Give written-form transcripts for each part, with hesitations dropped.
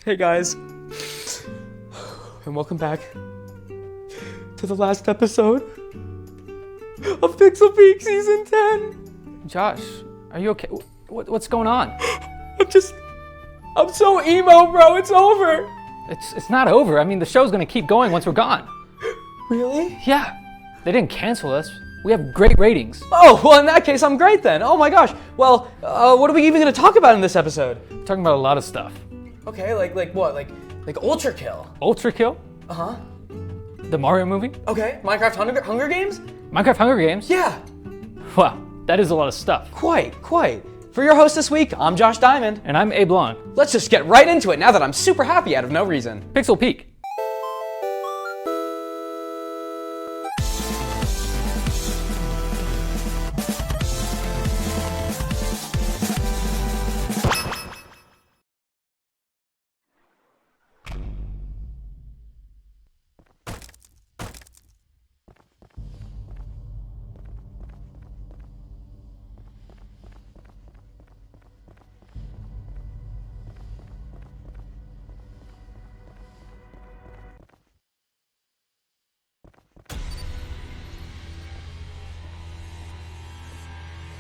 Hey guys, and welcome back to the last episode of Pixel Peak Season 10. Josh, are you okay? What's going on? I'm so emo, bro, it's over. It's not over. I mean, the show's gonna keep going once we're gone. Really? Yeah, they didn't cancel us. We have great ratings. Oh, well in that case, I'm great then. Oh my gosh. Well, what are we even gonna talk about in this episode? We're talking about a lot of stuff. Okay, like what? Like Ultrakill? Ultrakill? Uh-huh. The Mario movie? Okay, Minecraft Hunger Games? Minecraft Hunger Games? Yeah. Wow, that is a lot of stuff. Quite. For your host this week, I'm Josh Diamond. And I'm Abe Long. Let's just get right into it now that I'm super happy out of no reason. Pixel Peak.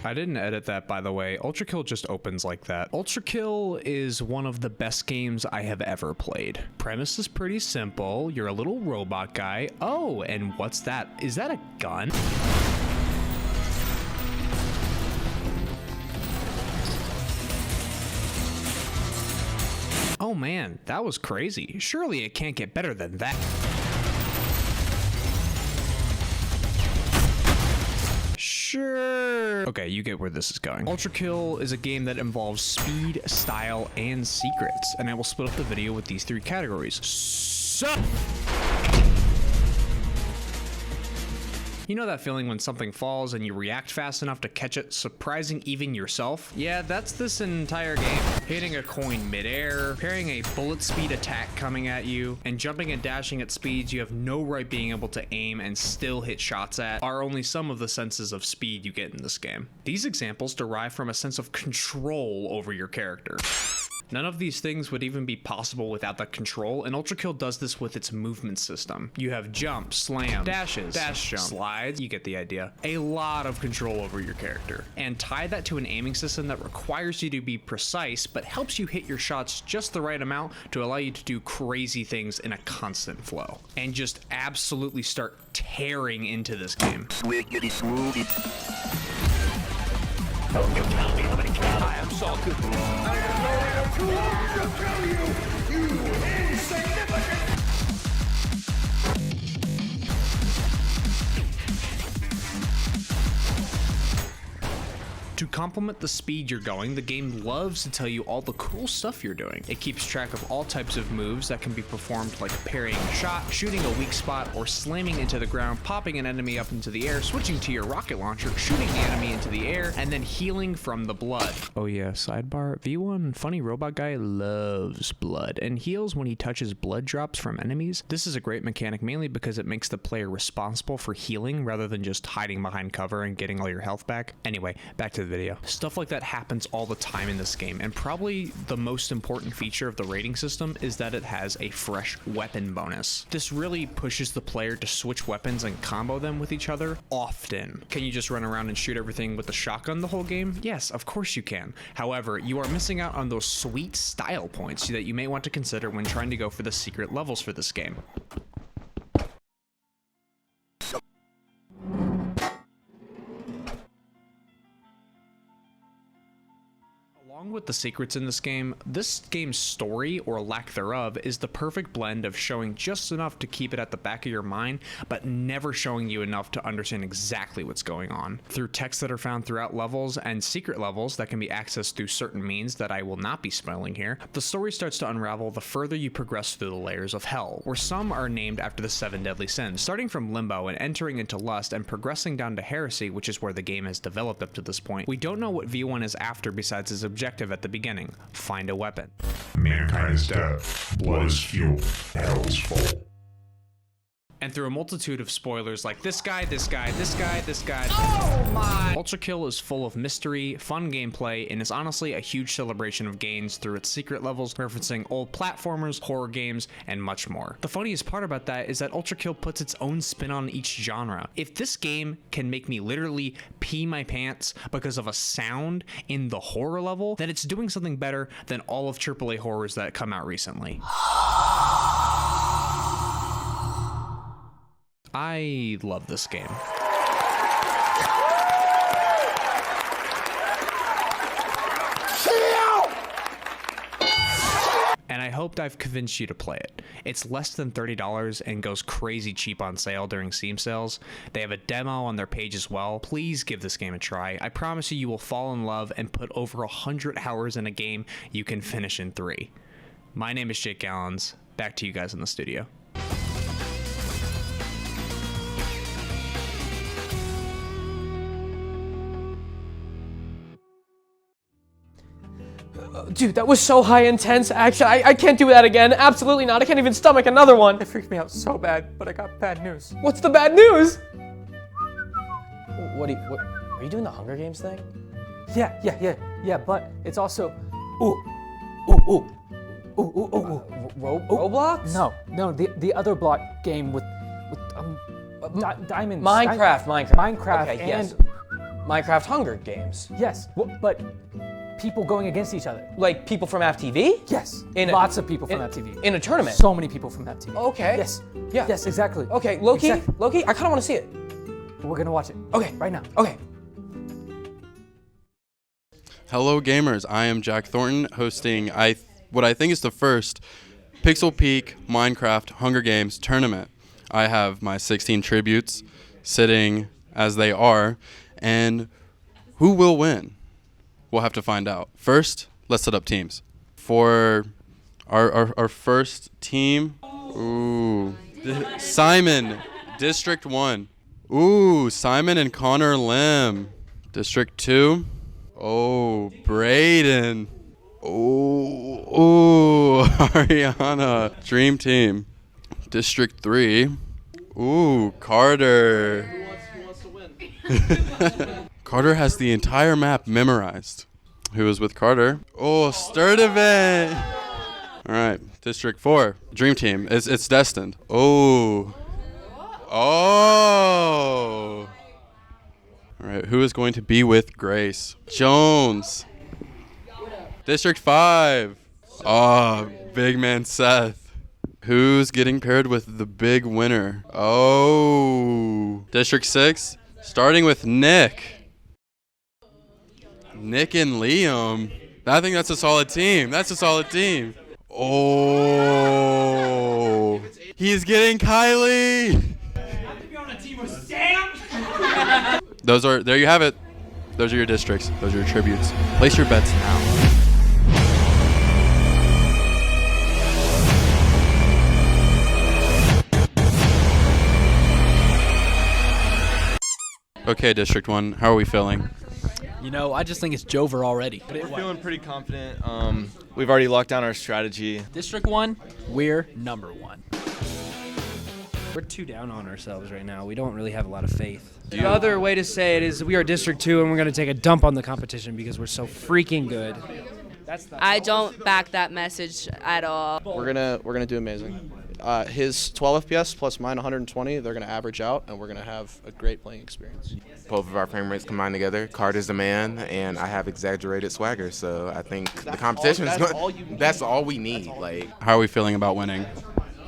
I didn't edit that, by the way. Ultrakill just opens like that. Ultrakill is one of the best games I have ever played. Premise is pretty simple. You're a little robot guy. Oh, and what's that? Is that a gun? Oh man, that was crazy. Surely it can't get better than that. Sure. Okay, you get where this is going. Ultrakill is a game that involves speed, style, and secrets, and I will split up the video with these three categories. So, you know that feeling when something falls and you react fast enough to catch it, surprising even yourself? Yeah, that's this entire game. Hitting a coin midair, parrying a bullet speed attack coming at you, and jumping and dashing at speeds you have no right being able to aim and still hit shots at are only some of the senses of speed you get in this game. These examples derive from a sense of control over your character. None of these things would even be possible without that control, and Ultrakill does this with its movement system. You have jump, slam, dashes, dash jump, slides, you get the idea. A lot of control over your character. And tie that to an aiming system that requires you to be precise, but helps you hit your shots just the right amount to allow you to do crazy things in a constant flow. And just absolutely start tearing into this game. Swiggity smoothie. I am so good. I am going to tell you, you insignificant. To complement the speed you're going, the game loves to tell you all the cool stuff you're doing. It keeps track of all types of moves that can be performed, like parrying a shot, shooting a weak spot, or slamming into the ground, popping an enemy up into the air, switching to your rocket launcher, shooting the enemy into the air, and then healing from the blood. Oh yeah, sidebar, V1 funny robot guy loves blood and heals when he touches blood drops from enemies. This is a great mechanic mainly because it makes the player responsible for healing rather than just hiding behind cover and getting all your health back. Anyway, back to the video. Stuff like that happens all the time in this game, and probably the most important feature of the rating system is that it has a fresh weapon bonus. This really pushes the player to switch weapons and combo them with each other often. Can you just run around and shoot everything with the shotgun the whole game? Yes, of course you can. However, you are missing out on those sweet style points that you may want to consider when trying to go for the secret levels for this game. Along with the secrets in this game's story, or lack thereof, is the perfect blend of showing just enough to keep it at the back of your mind, but never showing you enough to understand exactly what's going on. Through texts that are found throughout levels and secret levels that can be accessed through certain means that I will not be spoiling here, the story starts to unravel the further you progress through the layers of hell, where some are named after the 7 deadly sins, starting from limbo and entering into lust and progressing down to heresy, which is where the game has developed up to this point. We don't know what V1 is after besides his objective at the beginning: find a weapon. Mankind is death. Blood is fuel. Hell is full. And through a multitude of spoilers like this guy, oh my! Ultrakill is full of mystery, fun gameplay, and is honestly a huge celebration of gains through its secret levels, referencing old platformers, horror games, and much more. The funniest part about that is that Ultrakill puts its own spin on each genre. If this game can make me literally pee my pants because of a sound in the horror level, then it's doing something better than all of AAA horrors that come out recently. I love this game. And I hoped I've convinced you to play it. It's less than $30 and goes crazy cheap on sale during Steam sales. They have a demo on their page as well. Please give this game a try. I promise you will fall in love and put over 100 hours in a game you can finish in 3. My name is Jake Gallons. Back to you guys in the studio. Dude, that was so high intense action. I can't do that again. Absolutely not. I can't even stomach another one. It freaked me out so bad, but I got bad news. What's the bad news? What are you doing the Hunger Games thing? Yeah, but it's also Roblox? No, the other block game with diamonds. Minecraft. Okay, and yes. Minecraft Hunger Games. yes, but people going against each other. Like people from AppTV? Yes, In a- lots of people from AppTV. In a tournament? So many people from AppTV. Okay. Yes. Yeah. Yes, exactly. Okay, Loki, Exactly. I kind of want to see it. We're gonna watch it. Okay. Right now. Okay. Hello gamers, I am Jack Thornton hosting what I think is the first Pixel Peak Minecraft Hunger Games tournament. I have my 16 tributes sitting as they are, and who will win? We'll have to find out. First, let's set up teams. For our first team, Simon, District 1. Simon and Connor Lim. District 2. Brayden. Ariana. Dream Team. District 3. Carter. Who wants to win? Carter has the entire map memorized. Who is with Carter? Sturdivant. All right, District 4. Dream Team. It's destined. All right, who is going to be with Grace? Jones. District 5. Big man Seth. Who's getting paired with the big winner? District 6. Starting with Nick. Nick and Liam. I think that's a solid team. He's getting Kylie. There you have it. Those are your districts. Those are your tributes. Place your bets now. Okay, District 1, how are we feeling? You know, I just think it's Jover already. We're feeling pretty confident. We've already locked down our strategy. District 1, we're number 1. We're too down on ourselves right now. We don't really have a lot of faith. The other way to say it is we are District 2 and we're going to take a dump on the competition because we're so freaking good. I don't back that message at all. We're gonna do amazing. His 12 FPS plus mine 120, they're gonna average out, and we're gonna have a great playing experience. Both of our frame rates combined together. Carter's the man, and I have exaggerated swagger, so I think the competition is going. That's all we need. Like, how are we feeling about winning?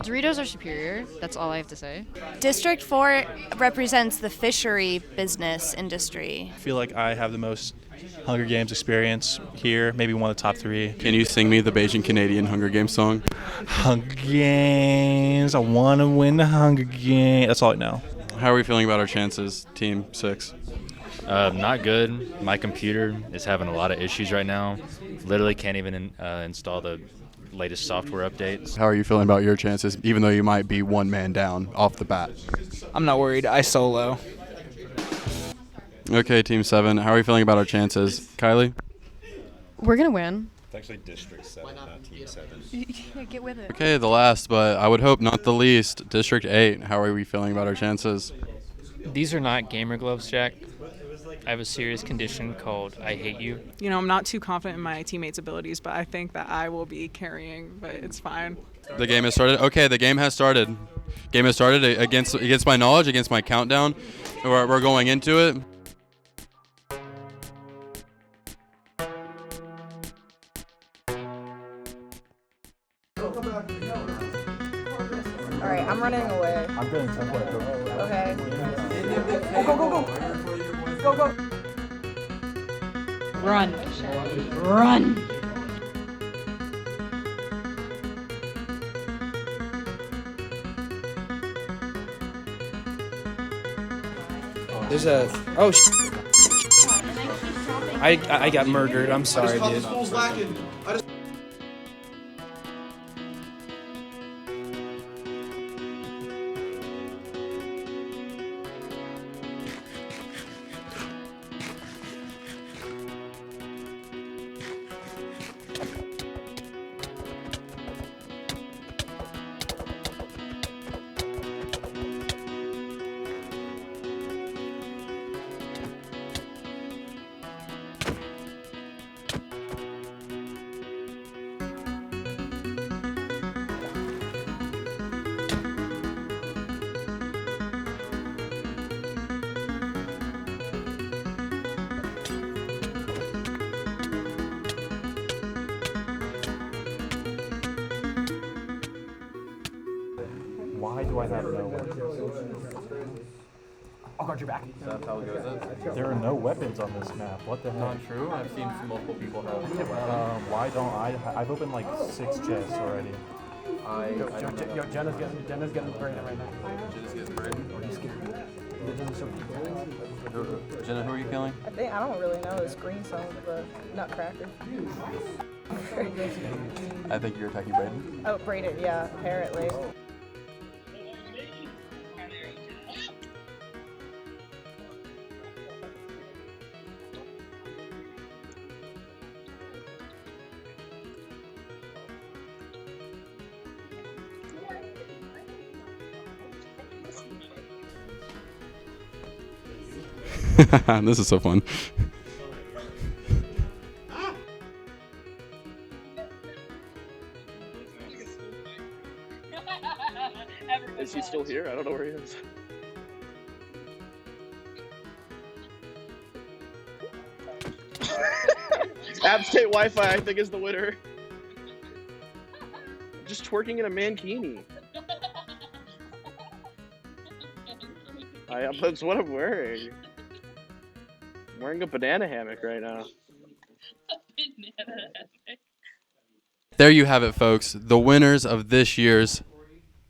Doritos are superior. That's all I have to say. District 4 represents the fishery business industry. I feel like I have the most Hunger Games experience here, maybe one of the top 3. Can you sing me the Beijing Canadian Hunger Games song? Hunger Games, I want to win the Hunger Games. That's all I know. How are we feeling about our chances, Team 6? Not good. My computer is having a lot of issues right now. Literally can't even install the latest software updates. How are you feeling about your chances, even though you might be one man down off the bat? I'm not worried. I solo. Okay, Team 7, how are we feeling about our chances? Kylie? We're gonna win. It's actually District 7, not Team 7. Yeah, get with it. Okay, the last, but I would hope not the least, District 8. How are we feeling about our chances? These are not gamer gloves, Jack. I have a serious condition called I hate you. You know, I'm not too confident in my teammates' abilities, but I think that I will be carrying, but it's fine. The game has started. Okay, the game has started. Game has started against my knowledge, against my countdown. We're going into it. All right, I'm running away. I'm doing template. Okay. Go, go, go, go. Go, go. Run. Run. There's a I got murdered. I'm sorry, dude. Why do I have no weapons? I'll guard your back. That's how it goes. There are no weapons on this map. What the heck? Not true. I've seen multiple people have. Why don't I? I've opened like 6 chests already. Jenna's getting braided right now. Jenna's getting braided? Jenna's Jenna, who are you killing? I don't really know. It's green song of a nutcracker. I think you're attacking Braden. Oh, braided, yeah, apparently. This is so fun. Is he still here? I don't know where he is. App State Wi-Fi, I think, is the winner. Just twerking in a mankini. That's what I'm wearing. I'm wearing a banana hammock right now. There you have it, folks. The winners of this year's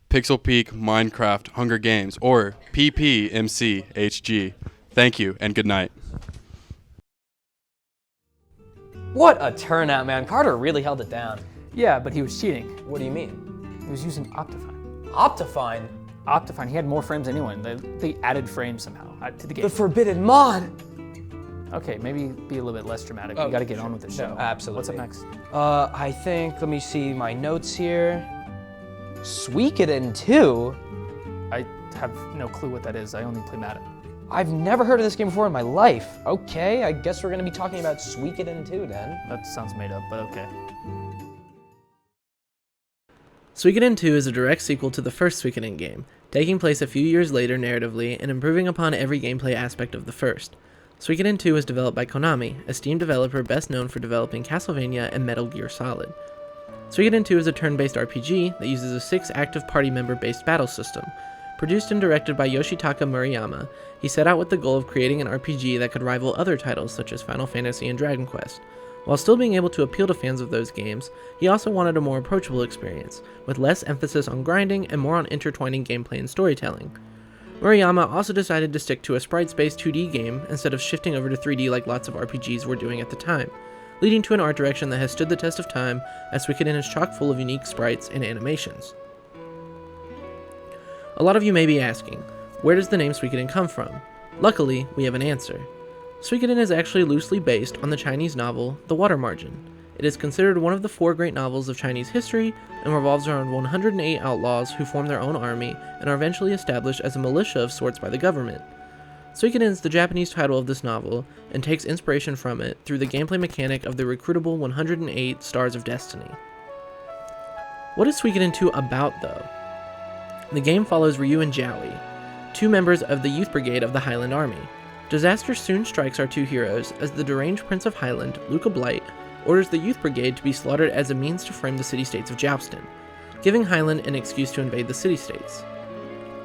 Pixel Peak Minecraft Hunger Games, or PPMCHG. Thank you, and good night. What a turnout, man. Carter really held it down. Yeah, but he was cheating. What do you mean? He was using Optifine. Optifine? Optifine. He had more frames than anyone. They added frames somehow to the game. The forbidden mod! Okay, maybe be a little bit less dramatic. Oh, We gotta get on with the show. No, absolutely. What's up next? I think, let me see my notes here. Suikoden II? I have no clue what that is. I only play Madden. I've never heard of this game before in my life. Okay, I guess we're gonna be talking about Suikoden II then. That sounds made up, but okay. Suikoden II is a direct sequel to the first Suikoden game, taking place a few years later narratively and improving upon every gameplay aspect of the first. Suikoden II was developed by Konami, a Steam developer best known for developing Castlevania and Metal Gear Solid. Suikoden II is a turn-based RPG that uses a 6-active party member-based battle system. Produced and directed by Yoshitaka Murayama, he set out with the goal of creating an RPG that could rival other titles such as Final Fantasy and Dragon Quest. While still being able to appeal to fans of those games, he also wanted a more approachable experience, with less emphasis on grinding and more on intertwining gameplay and storytelling. Murayama also decided to stick to a sprites-based 2D game instead of shifting over to 3D like lots of RPGs were doing at the time, leading to an art direction that has stood the test of time, as Suikoden is chock full of unique sprites and animations. A lot of you may be asking, where does the name Suikoden come from? Luckily, we have an answer. Suikoden is actually loosely based on the Chinese novel The Water Margin. It is considered one of the 4 great novels of Chinese history and revolves around 108 outlaws who form their own army and are eventually established as a militia of sorts by the government. Suikoden is the Japanese title of this novel and takes inspiration from it through the gameplay mechanic of the recruitable 108 Stars of Destiny. What is Suikoden II about, though? The game follows Ryu and Jowie, 2 members of the Youth Brigade of the Highland Army. Disaster soon strikes our 2 heroes as the deranged Prince of Highland, Luca Blight, orders the Youth Brigade to be slaughtered as a means to frame the city-states of Joustin, giving Highland an excuse to invade the city-states.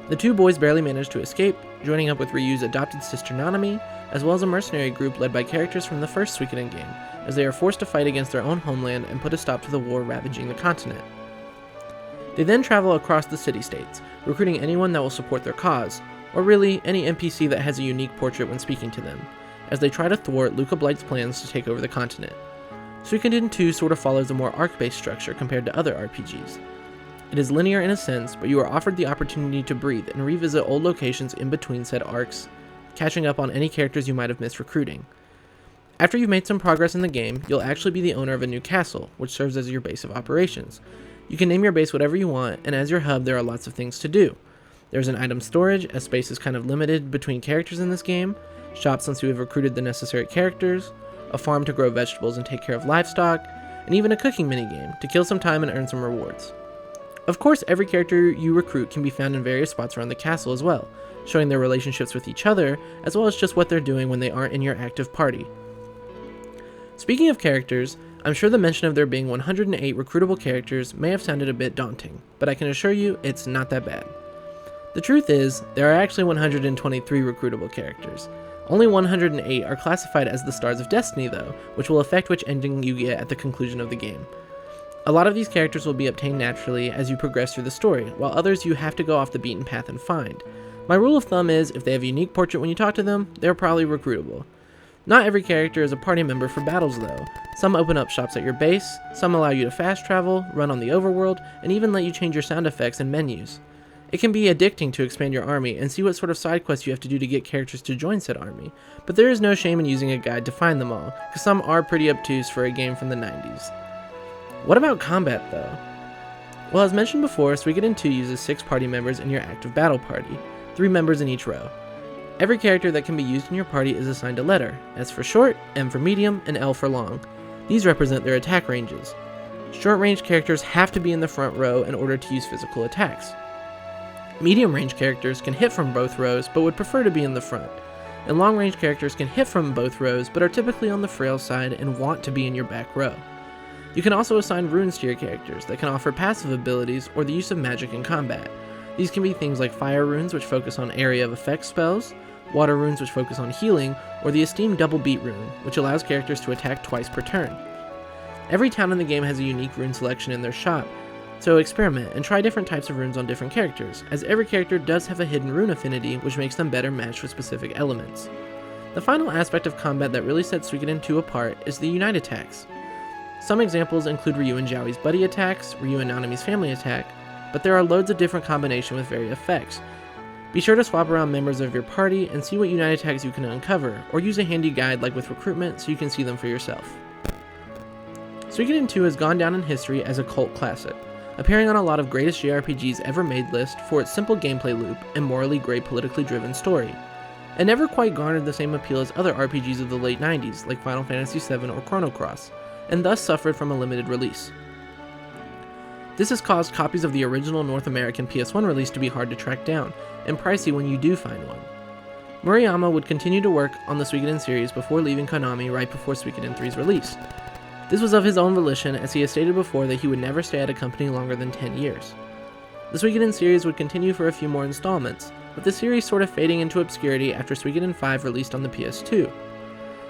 The 2 boys barely manage to escape, joining up with Ryu's adopted sister Nanami, as well as a mercenary group led by characters from the first Suikoden game, as they are forced to fight against their own homeland and put a stop to the war ravaging the continent. They then travel across the city-states, recruiting anyone that will support their cause, or really, any NPC that has a unique portrait when speaking to them, as they try to thwart Luca Blight's plans to take over the continent. Suikoden 2 sort of follows a more arc-based structure compared to other RPGs. It is linear in a sense, but you are offered the opportunity to breathe and revisit old locations in between said arcs, catching up on any characters you might have missed recruiting. After you've made some progress in the game, you'll actually be the owner of a new castle, which serves as your base of operations. You can name your base whatever you want, and as your hub there are lots of things to do. There's an item storage, as space is kind of limited between characters in this game, shops since you have recruited the necessary characters, a farm to grow vegetables and take care of livestock, and even a cooking minigame to kill some time and earn some rewards. Of course, every character you recruit can be found in various spots around the castle as well, showing their relationships with each other, as well as just what they're doing when they aren't in your active party. Speaking of characters, I'm sure the mention of there being 108 recruitable characters may have sounded a bit daunting, but I can assure you it's not that bad. The truth is, there are actually 123 recruitable characters. Only 108 are classified as the Stars of Destiny though, which will affect which ending you get at the conclusion of the game. A lot of these characters will be obtained naturally as you progress through the story, while others you have to go off the beaten path and find. My rule of thumb is, if they have a unique portrait when you talk to them, they're probably recruitable. Not every character is a party member for battles though. Some open up shops at your base, some allow you to fast travel, run on the overworld, and even let you change your sound effects and menus. It can be addicting to expand your army and see what sort of side quests you have to do to get characters to join said army, but there is no shame in using a guide to find them all, because some are pretty obtuse for a game from the 90s. What about combat though? Well, as mentioned before, Suikoden II uses 6 party members in your active battle party, 3 members in each row. Every character that can be used in your party is assigned a letter, S for short, M for medium, and L for long. These represent their attack ranges. Short-range characters have to be in the front row in order to use physical attacks. Medium-range characters can hit from both rows but would prefer to be in the front, and long-range characters can hit from both rows but are typically on the frail side and want to be in your back row. You can also assign runes to your characters that can offer passive abilities or the use of magic in combat. These can be things like fire runes, which focus on area of effect spells, water runes, which focus on healing, or the esteemed double beat rune, which allows characters to attack twice per turn. Every town in the game has a unique rune selection in their shop, so experiment and try different types of runes on different characters, as every character does have a hidden rune affinity which makes them better matched with specific elements. The final aspect of combat that really sets Suikoden II apart is the unite attacks. Some examples include Ryu and Jowie's buddy attacks, Ryu and Nanami's family attack, but there are loads of different combinations with various effects. Be sure to swap around members of your party and see what unite attacks you can uncover, or use a handy guide like with recruitment so you can see them for yourself. Suikoden II has gone down in history as a cult classic, appearing on a lot of greatest JRPGs ever made list for its simple gameplay loop and morally gray politically driven story. It never quite garnered the same appeal as other RPGs of the late 90s like Final Fantasy VII or Chrono Cross, and thus suffered from a limited release. This has caused copies of the original North American PS1 release to be hard to track down, and pricey when you do find one. Murayama would continue to work on the Suikoden series before leaving Konami right before Suikoden III's release. This was of his own volition, as he has stated before that he would never stay at a company longer than 10 years. The Suikoden series would continue for a few more installments, with the series sort of fading into obscurity after Suikoden V released on the PS2.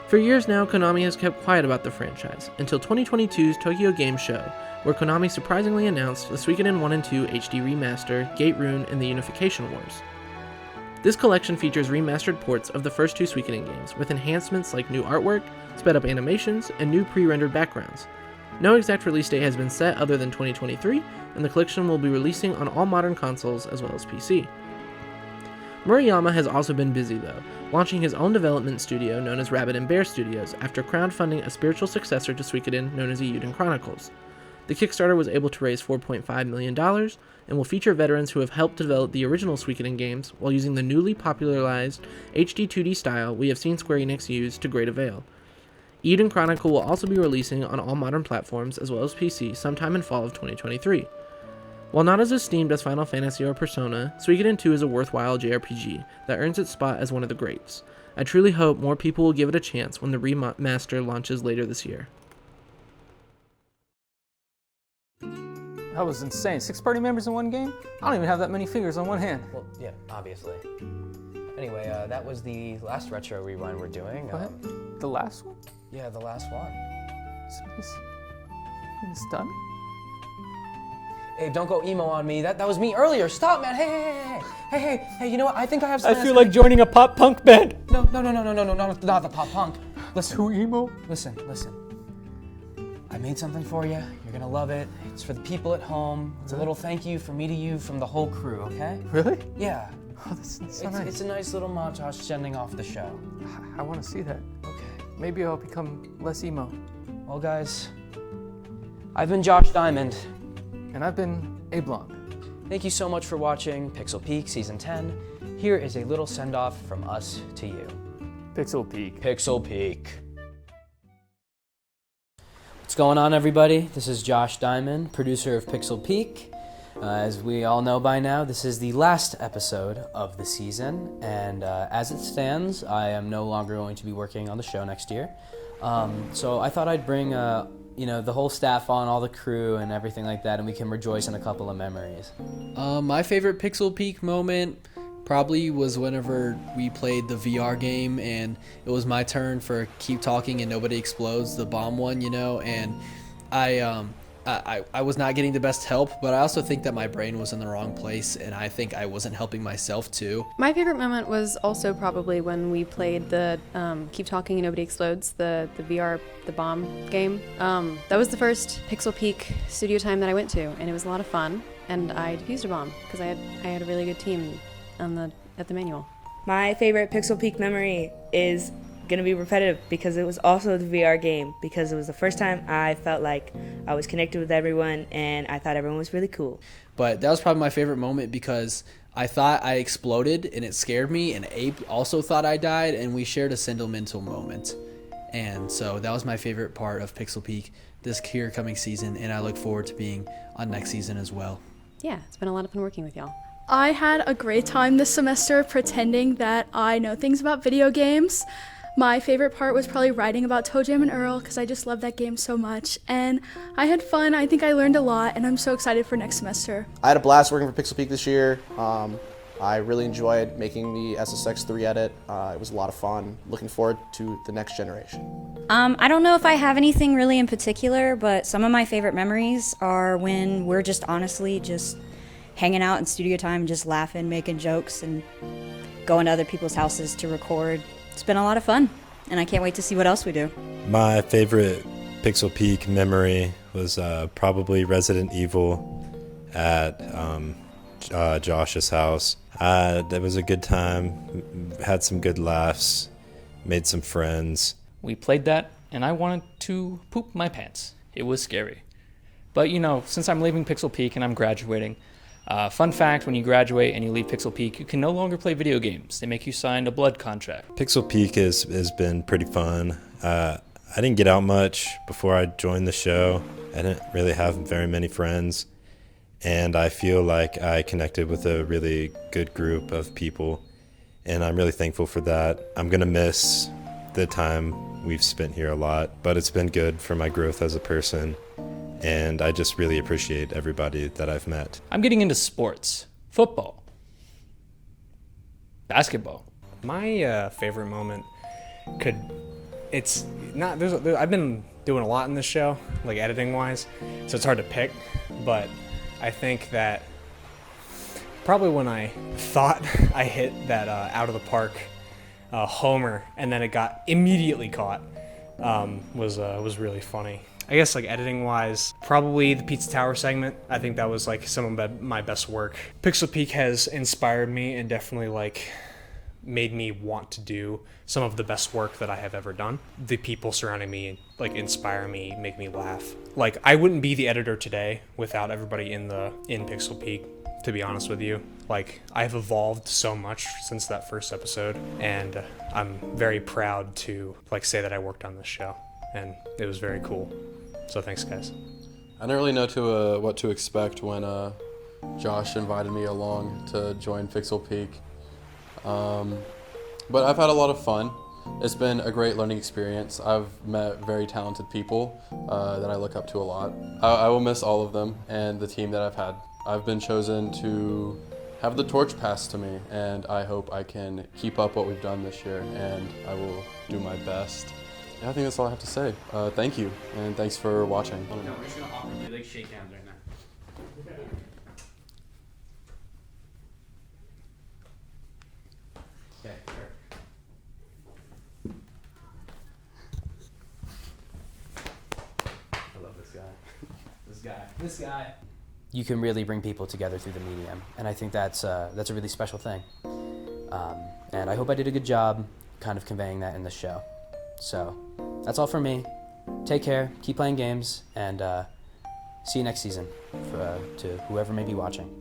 For years now, Konami has kept quiet about the franchise, until 2022's Tokyo Game Show, where Konami surprisingly announced the Suikoden 1 and 2 HD Remaster, Gate Rune, and the Unification Wars. This collection features remastered ports of the first 2 Suikoden games, with enhancements like new artwork, sped-up animations, and new pre-rendered backgrounds. No exact release date has been set other than 2023, and the collection will be releasing on all modern consoles as well as PC. Murayama has also been busy though, launching his own development studio known as Rabbit and Bear Studios after crowdfunding a spiritual successor to Suikoden known as Eiyuden Chronicles. The Kickstarter was able to raise $4.5 million and will feature veterans who have helped develop the original Suikoden games while using the newly popularized HD 2D style we have seen Square Enix use to great avail. Eiyuden Chronicle will also be releasing on all modern platforms as well as PC sometime in fall of 2023. While not as esteemed as Final Fantasy or Persona, Suikoden II is a worthwhile JRPG that earns its spot as one of the greats. I truly hope more people will give it a chance when the remaster launches later this year. That was insane. 6 party members in one game? I don't even have that many fingers on one hand. Well, yeah, obviously. Anyway, that was the last retro rewind we're doing. Go ahead. The last one? Yeah, the last one. It's done? Hey, don't go emo on me. That was me earlier. Stop, man. Hey, you know what? I think I have I something feel like joining a pop punk band. No, not the pop punk. Listen. Too emo? Listen. I made something for you. You're gonna love it. It's for the people at home. It's a little thank you from me to you from the whole crew, okay? Really? Yeah. Oh, that's so nice. It's a nice little montage sending off the show. I want to see that. Okay. Maybe I'll become less emo. Well, guys, I've been Josh Diamond. And I've been Abe Long. Thank you so much for watching Pixel Peak Season 10. Here is a little send-off from us to you. Pixel Peak. Pixel Peak. What's going on, everybody? This is Josh Diamond, producer of Pixel Peak. As we all know by now, this is the last episode of the season, and as it stands, I am no longer going to be working on the show next year. So I thought I'd bring the whole staff on, all the crew and everything like that, and we can rejoice in a couple of memories. My favorite Pixel Peak moment probably was whenever we played the VR game and it was my turn for Keep Talking and Nobody Explodes, the bomb one, and I was not getting the best help, but I also think that my brain was in the wrong place and I think I wasn't helping myself too. My favorite moment was also probably when we played the Keep Talking and Nobody Explodes, the VR, the bomb game. That was the first Pixel Peak studio time that I went to, and it was a lot of fun, and I defused a bomb because I had a really good team at the manual. My favorite Pixel Peak memory is gonna be repetitive because it was also the VR game, because it was the first time I felt like I was connected with everyone and I thought everyone was really cool. But that was probably my favorite moment because I thought I exploded and it scared me, and Abe also thought I died, and we shared a sentimental moment. And so that was my favorite part of Pixel Peak this here coming season, and I look forward to being on next season as well. Yeah, it's been a lot of fun working with y'all. I had a great time this semester pretending that I know things about video games. My favorite part was probably writing about Toe Jam and Earl because I just love that game so much. And I had fun. I think I learned a lot, and I'm so excited for next semester. I had a blast working for Pixel Peak this year. I really enjoyed making the SSX3 edit. It was a lot of fun. Looking forward to the next generation. I don't know if I have anything really in particular, but some of my favorite memories are when we're just honestly just hanging out in studio time, just laughing, making jokes, and going to other people's houses to record. It's been a lot of fun, and I can't wait to see what else we do. My favorite Pixel Peak memory was probably Resident Evil at Josh's house. That was a good time, had some good laughs, made some friends. We played that, and I wanted to poop my pants. It was scary. But, since I'm leaving Pixel Peak and I'm graduating, fun fact, when you graduate and you leave Pixel Peak, you can no longer play video games. They make you sign a blood contract. Pixel Peak has been pretty fun. I didn't get out much before I joined the show. I didn't really have very many friends. And I feel like I connected with a really good group of people. And I'm really thankful for that. I'm going to miss the time we've spent here a lot, but it's been good for my growth as a person. And I just really appreciate everybody that I've met. I'm getting into sports. Football. Basketball. My favorite moment I've been doing a lot in this show, like editing wise, so it's hard to pick, but I think that probably when I thought I hit that out of the park homer and then it got immediately caught was really funny. I guess like editing wise, probably the Pizza Tower segment. I think that was like some of my best work. Pixel Peak has inspired me and definitely like made me want to do some of the best work that I have ever done. The people surrounding me like inspire me, make me laugh. Like I wouldn't be the editor today without everybody in Pixel Peak, to be honest with you. Like I've evolved so much since that first episode, and I'm very proud to like say that I worked on this show, and it was very cool. So thanks, guys. I didn't really know what to expect when Josh invited me along to join Pixel Peak. But I've had a lot of fun. It's been a great learning experience. I've met very talented people that I look up to a lot. I will miss all of them and the team that I've had. I've been chosen to have the torch passed to me, and I hope I can keep up what we've done this year, and I will do my best. Yeah, I think that's all I have to say. Thank you, and thanks for watching. No, we're just gonna awkwardly like shake hands right now. Okay, sure. I love this guy. This guy. You can really bring people together through the medium, and I think that's a really special thing. And I hope I did a good job kind of conveying that in the show. So that's all for me. Take care, keep playing games, and see you next season to whoever may be watching.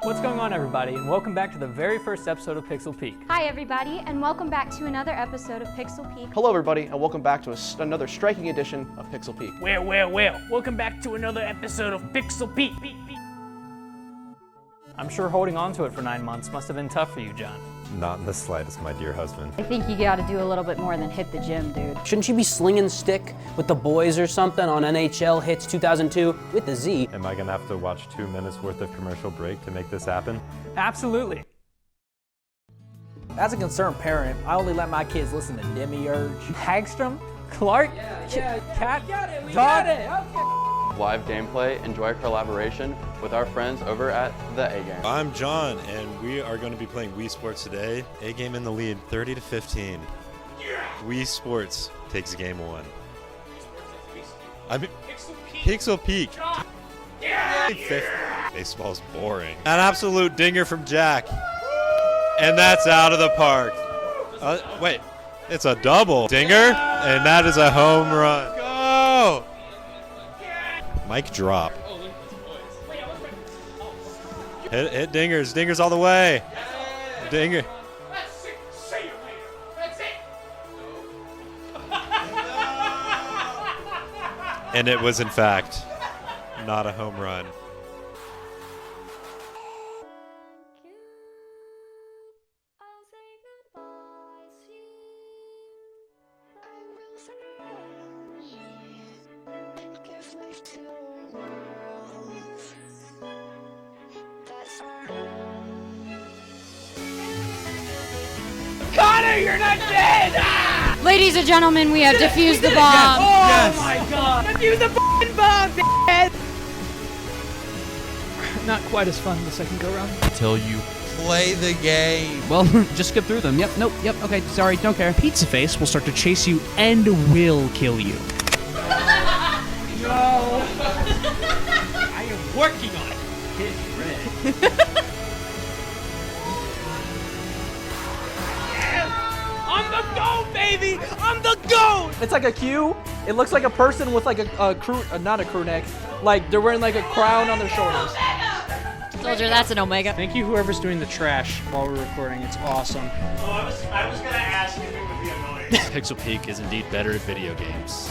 What's going on, everybody, and welcome back to the very first episode of Pixel Peak. Hi everybody, and welcome back to another episode of Pixel Peak. Hello everybody, and welcome back to another striking edition of Pixel Peak. Well, welcome back to another episode of Pixel Peak. I'm sure holding on to it for 9 months must have been tough for you, John. Not in the slightest, my dear husband. I think you gotta do a little bit more than hit the gym, dude. Shouldn't you be slinging stick with the boys or something on NHL Hits 2002 with the Z? Am I gonna have to watch 2 minutes worth of commercial break to make this happen? Absolutely. As a concerned parent, I only let my kids listen to Demiurge. Hagstrom? Clark? Cat? We got it. Okay. Live gameplay, enjoy collaboration with our friends over at the A-Game. I'm John, and we are going to be playing Wii Sports today. A-Game in the lead, 30-15. Yeah! Wii Sports takes game 1. I mean, Pixel Peak. Yeah! Baseball's boring. An absolute dinger from Jack. And that's out of the park. Wait, it's a double dinger, and that is a home run. Go! Mic drop. Hit dingers. Dingers all the way. Dinger. And it was, in fact, not a home run. Connor, you're not dead! Ah! Ladies and gentlemen, we have defused the bomb. Oh my god! Defuse the f***ing bomb, dead! Not quite as fun the second go round. Until you play the game. Well, just skip through them. Yep, nope, yep, okay, sorry, don't care. Pizza Face will start to chase you and will kill you. No! I am working on it. Hit red. I'm the GOAT, baby! I'm the GOAT! It's like a Q. It looks like a person with like a crew, not a crew neck. Like they're wearing like a crown on their shoulders. Told you that's an Omega. Thank you, whoever's doing the trash while we're recording. It's awesome. Oh, I was gonna ask if it would be annoying. Pixel Peak is indeed better at video games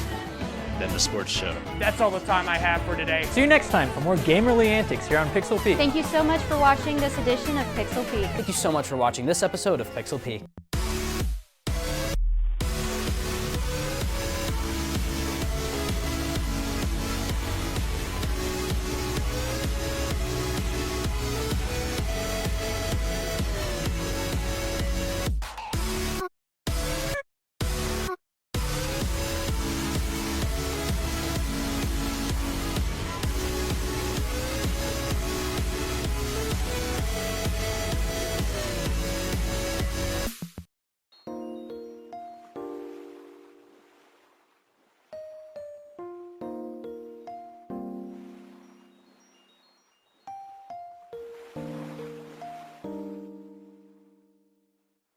than the sports show. That's all the time I have for today. See you next time for more gamerly antics here on Pixel Peak. Thank you so much for watching this edition of Pixel Peak. Thank you so much for watching this episode of Pixel Peak.